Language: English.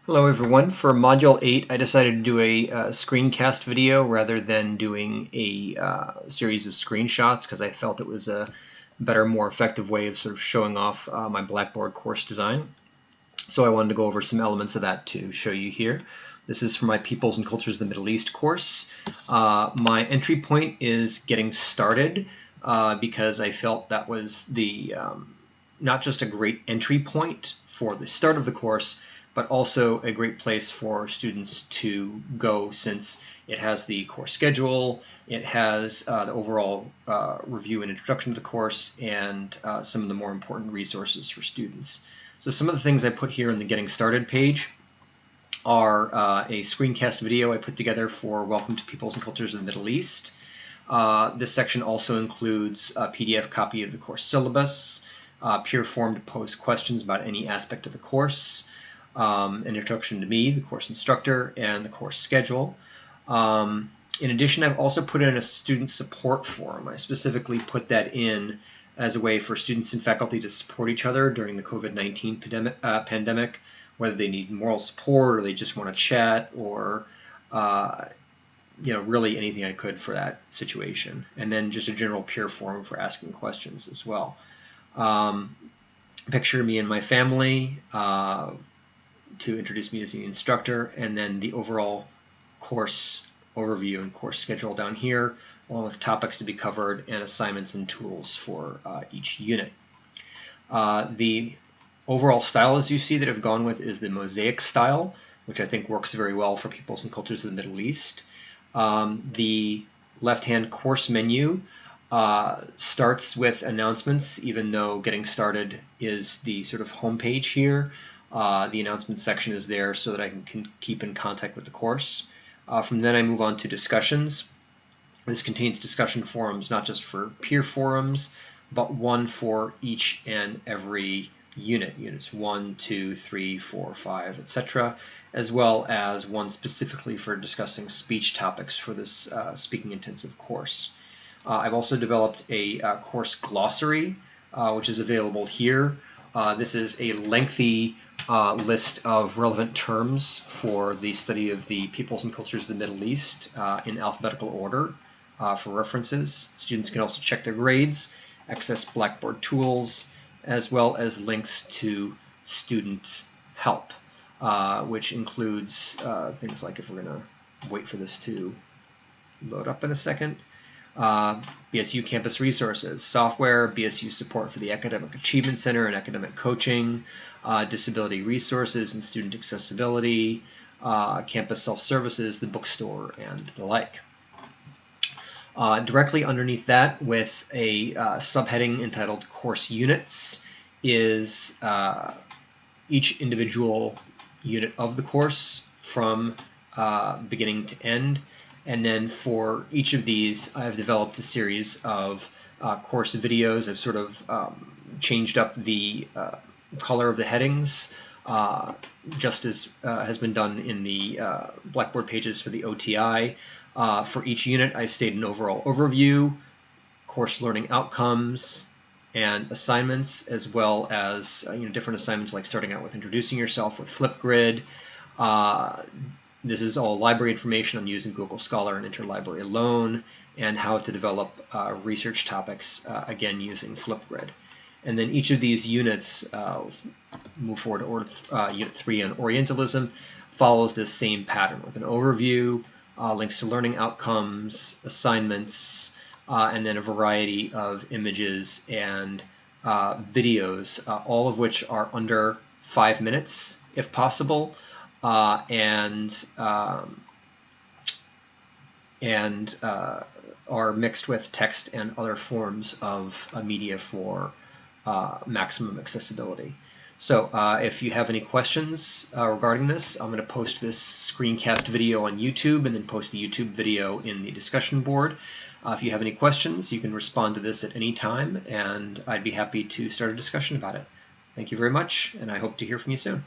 Hello everyone. For Module 8, I decided to do a screencast video rather than doing a series of screenshots because I felt it was a better, more effective way of sort of showing off my Blackboard course design. So I wanted to go over some elements of that to show you here. This is for my Peoples and Cultures of the Middle East course. My entry point is getting started because I felt that was the not just a great entry point for the start of the course, but also a great place for students to go since it has the course schedule, it has the overall review and introduction to the course, and some of the more important resources for students. So some of the things I put here in the Getting Started page are a screencast video I put together for Welcome to Peoples and Cultures of the Middle East. This section also includes a PDF copy of the course syllabus, peer form to pose questions about any aspect of the course, an introduction to me, the course instructor, and the course schedule. In addition, I've also put in a student support forum. I specifically put that in as a way for students and faculty to support each other during the COVID-19 pandemic, whether they need moral support or they just want to chat or really anything I could for that situation. And then just a general peer forum for asking questions as well. Picture me and my family to introduce me as the instructor, and then the overall course overview and course schedule down here, along with topics to be covered and assignments and tools for each unit. The overall style, as you see, that I've gone with is the mosaic style, which I think works very well for Peoples and Cultures of the Middle East. The left-hand course menu starts with announcements, even though Getting Started is the sort of homepage here. The announcements section is there so that I can keep in contact with the course. From then I move on to discussions. This contains discussion forums, not just for peer forums, but one for each and every unit, units 1, 2, 3, 4, 5, etc., as well as one specifically for discussing speech topics for this speaking intensive course. I've also developed a course glossary, which is available here. This is a lengthy list of relevant terms for the study of the peoples and cultures of the Middle East in alphabetical order for references. Students can also check their grades, access Blackboard tools, as well as links to student help, which includes things like, if we're going to wait for this to load up in a second, BSU campus resources, software, BSU support for the Academic Achievement Center and academic coaching, disability resources and student accessibility, campus self-services, the bookstore, and the like. Directly underneath that, with a subheading entitled Course Units, is each individual unit of the course from beginning to end. And then for each of these, I've developed a series of course videos. I've sort of changed up the color of the headings, just as has been done in the Blackboard pages for the OTI. For each unit, I stated an overall overview, course learning outcomes, and assignments, as well as different assignments like starting out with introducing yourself with Flipgrid. This is all library information. I'm using Google Scholar and Interlibrary alone, and how to develop research topics, again using Flipgrid. And then each of these units, move forward to Unit 3 on Orientalism, follows this same pattern with an overview, links to learning outcomes, assignments, and then a variety of images and videos, all of which are under 5 minutes, if possible, and are mixed with text and other forms of media for maximum accessibility. So if you have any questions regarding this, I'm going to post this screencast video on YouTube and then post the YouTube video in the discussion board. If you have any questions, you can respond to this at any time, and I'd be happy to start a discussion about it. Thank you very much, and I hope to hear from you soon.